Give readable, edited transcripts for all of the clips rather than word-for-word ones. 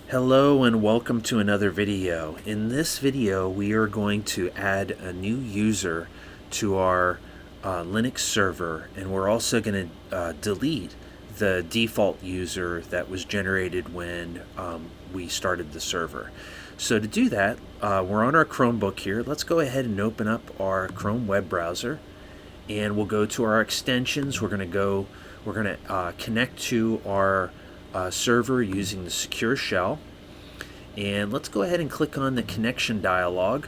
Hello and welcome to another video. In this video we are going to add a new user to our Linux server, and we're also going to delete the default user that was generated when we started the server. So to do that, we're on our Chromebook here. Let's go ahead and open up our Chrome web browser, and we'll go to our extensions. We're going to connect to our server using the secure shell. And let's go ahead and click on the connection dialog.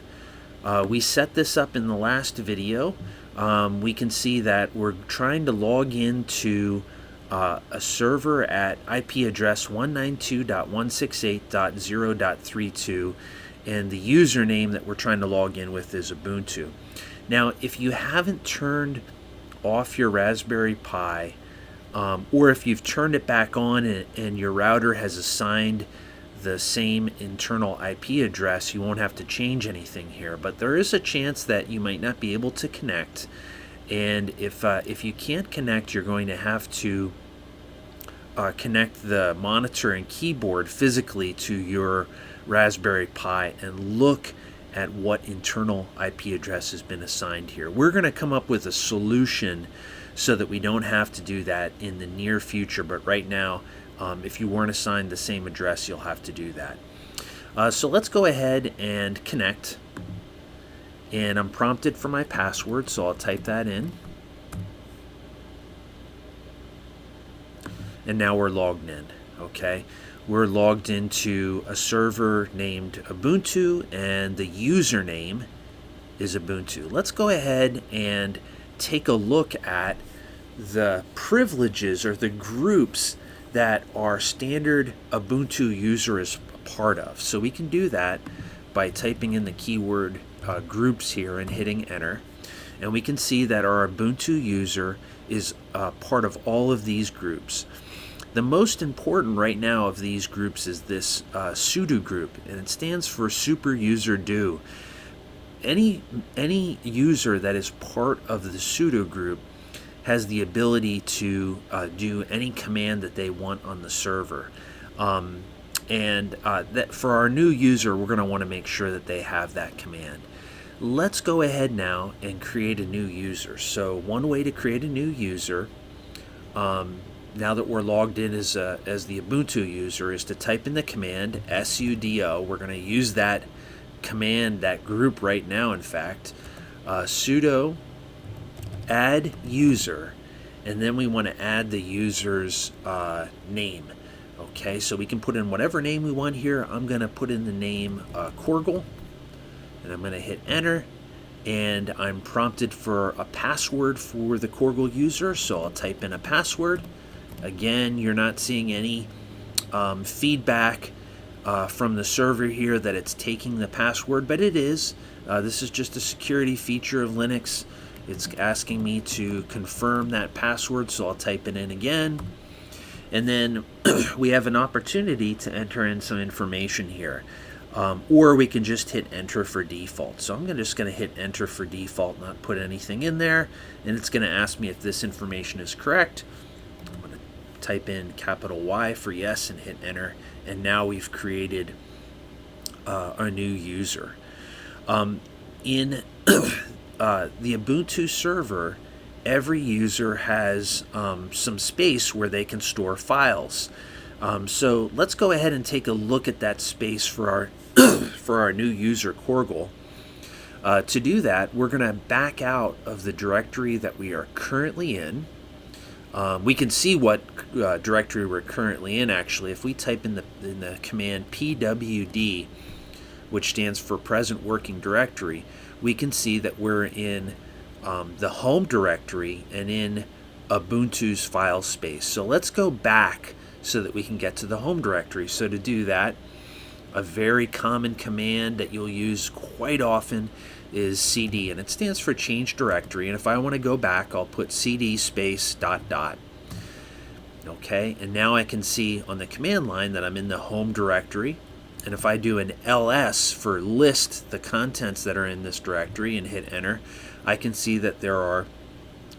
We set this up in the last video. We can see that we're trying to log into a server at IP address 192.168.0.32, and the username that we're trying to log in with is Ubuntu. Now, if you haven't turned off your Raspberry Pi, or if you've turned it back on and your router has assigned the same internal IP address, you won't have to change anything here. But there is a chance that you might not be able to connect, and if you can't connect, you're going to have to connect the monitor and keyboard physically to your Raspberry Pi and look at what internal IP address has been assigned here. We're going to come up with a solution so that we don't have to do that in the near future, but right now, if you weren't assigned the same address, you'll have to do that. So let's go ahead and connect, and I'm prompted for my password, so I'll type that in. And now we're logged in. Okay, we're logged into a server named Ubuntu, and the username is Ubuntu. Let's go ahead and take a look at the privileges or the groups that our standard Ubuntu user is a part of. So we can do that by typing in the keyword groups here and hitting enter. And we can see that our Ubuntu user is part of all of these groups. The most important right now of these groups is this sudo group, and it stands for super user do. Any user that is part of the sudo group has the ability to do any command that they want on the server. That for our new user, we're going to want to make sure that they have that command. Let's go ahead now and create a new user. So one way to create a new user, now that we're logged in as the Ubuntu user, is to type in the command sudo. We're going to use that command, that group right now, in fact, sudo add user, and then we want to add the user's name. Okay, so we can put in whatever name we want here. I'm going to put in the name Korgel, and I'm going to hit enter, and I'm prompted for a password for the Korgel user, so I'll type in a password. Again, you're not seeing any feedback from the server here that it's taking the password, but it is. This is just a security feature of Linux. It's asking me to confirm that password, so I'll type it in again. And then we have an opportunity to enter in some information here. Or we can just hit enter for default. So I'm just going to hit enter for default, not put anything in there. And it's going to ask me if this information is correct. I'm going to type in capital Y for yes and hit enter. And now we've created a new user. In the Ubuntu server, every user has some space where they can store files. So let's go ahead and take a look at that space for our for our new user Korgel. To do that, we're going to back out of the directory that we are currently in. We can see what directory we're currently in, actually. If we type in the command pwd, which stands for present working directory, we can see that we're in the home directory and in Ubuntu's file space. So let's go back so that we can get to the home directory. So to do that, a very common command that you'll use quite often is cd, and it stands for change directory. And if I want to go back, I'll put cd space ... Okay, and now I can see on the command line that I'm in the home directory. And if I do an ls for list the contents that are in this directory and hit enter, I can see that there are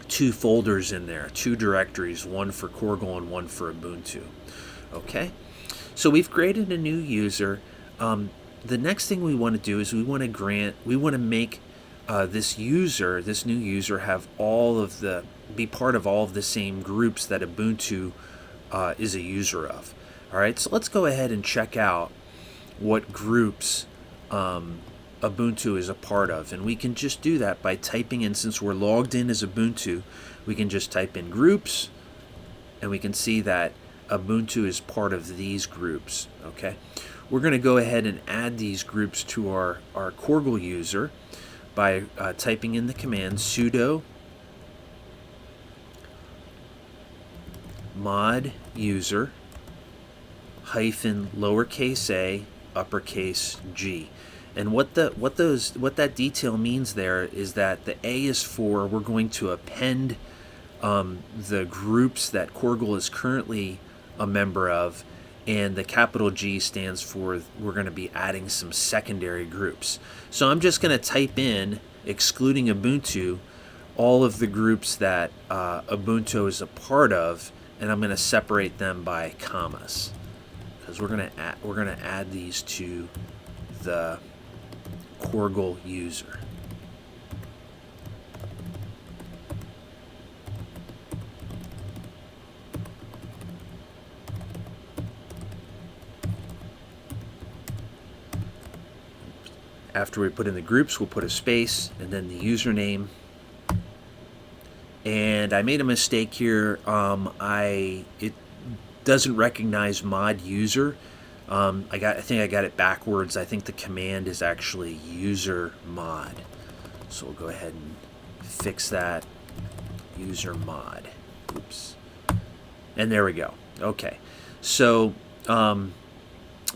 two folders in there, two directories, one for Korgel and one for Ubuntu. Okay, So we've created a new user. The next thing we want to do is we want to make this new user, have be part of all of the same groups that Ubuntu is a user of. All right, so let's go ahead and check out what groups Ubuntu is a part of, and we can just do that by typing in. Since we're logged in as Ubuntu, we can just type in groups, and we can see that Ubuntu is part of these groups. Okay, we're going to go ahead and add these groups to our Corgel user by typing in the command sudo mod user hyphen lowercase a uppercase g. And what that detail means there is that the A is for, we're going to append the groups that Corgel is currently a member of, and the capital G stands for we're going to be adding some secondary groups. So I'm just going to type in, excluding Ubuntu, all of the groups that Ubuntu is a part of, and I'm going to separate them by commas, because we're going to add these to the Corgel user. After we put in the groups, we'll put a space and then the username. And I made a mistake here. It doesn't recognize mod user. I think I got it backwards. I think the command is actually user mod. So we'll go ahead and fix that. User mod. Oops. And there we go. Okay. So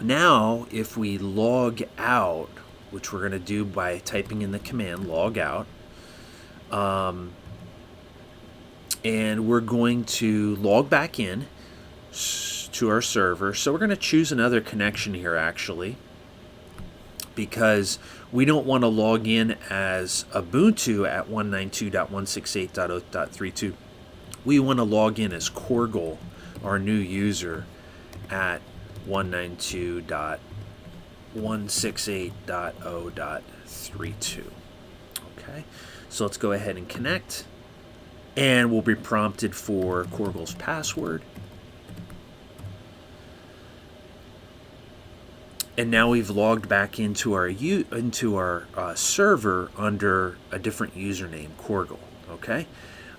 now if we log out, which we're going to do by typing in the command log out, and we're going to log back in to our server. So we're going to choose another connection here, actually, because we don't want to log in as Ubuntu at 192.168.0.32. We want to log in as Corgel, our new user, at 192.168.0.32. Okay, so let's go ahead and connect, and we'll be prompted for Corgel's password. And now we've logged back into our server under a different username, Corgel. Okay,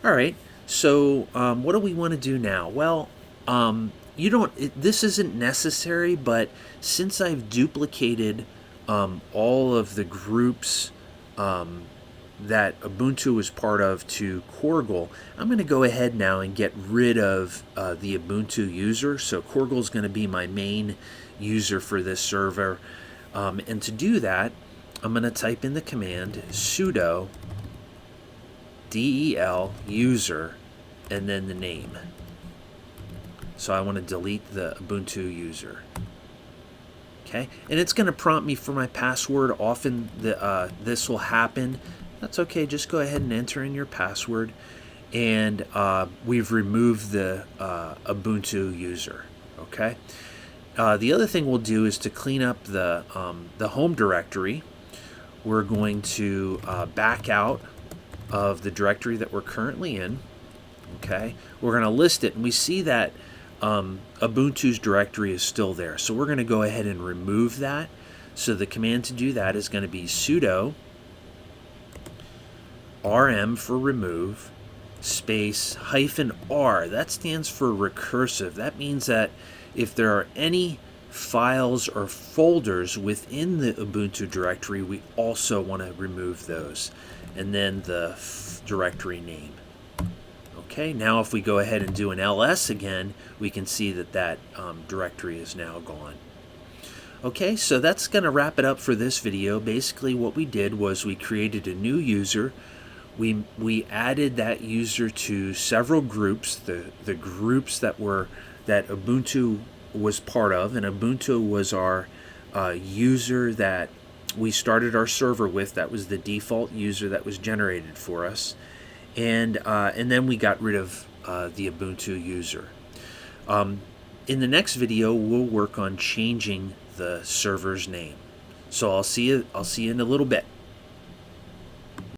all right. So what do we want to do now? Well, this isn't necessary, but since I've duplicated all of the groups that Ubuntu was part of to Corgel, I'm going to go ahead now and get rid of the Ubuntu user. So Corgel is going to be my main user for this server, and to do that, I'm going to type in the command sudo del user and then the name. So I want to delete the Ubuntu user. Okay, and it's going to prompt me for my password. Often this will happen. That's okay, just go ahead and enter in your password, and we've removed the Ubuntu user. Okay. The other thing we'll do is to clean up the home directory. We're going to back out of the directory that we're currently in. Okay, we're going to list it, and we see that Ubuntu's directory is still there. So we're going to go ahead and remove that. So the command to do that is going to be sudo rm for remove space -r. That stands for recursive. That means that if there are any files or folders within the Ubuntu directory, we also want to remove those. And then the directory name. Okay, now if we go ahead and do an ls again, we can see that that directory is now gone. Okay, so that's going to wrap it up for this video. Basically what we did was we created a new user. We added that user to several groups, the groups that Ubuntu was part of, and Ubuntu was our user that we started our server with. That was the default user that was generated for us, and then we got rid of the Ubuntu user. In the next video, we'll work on changing the server's name. So I'll see you in a little bit.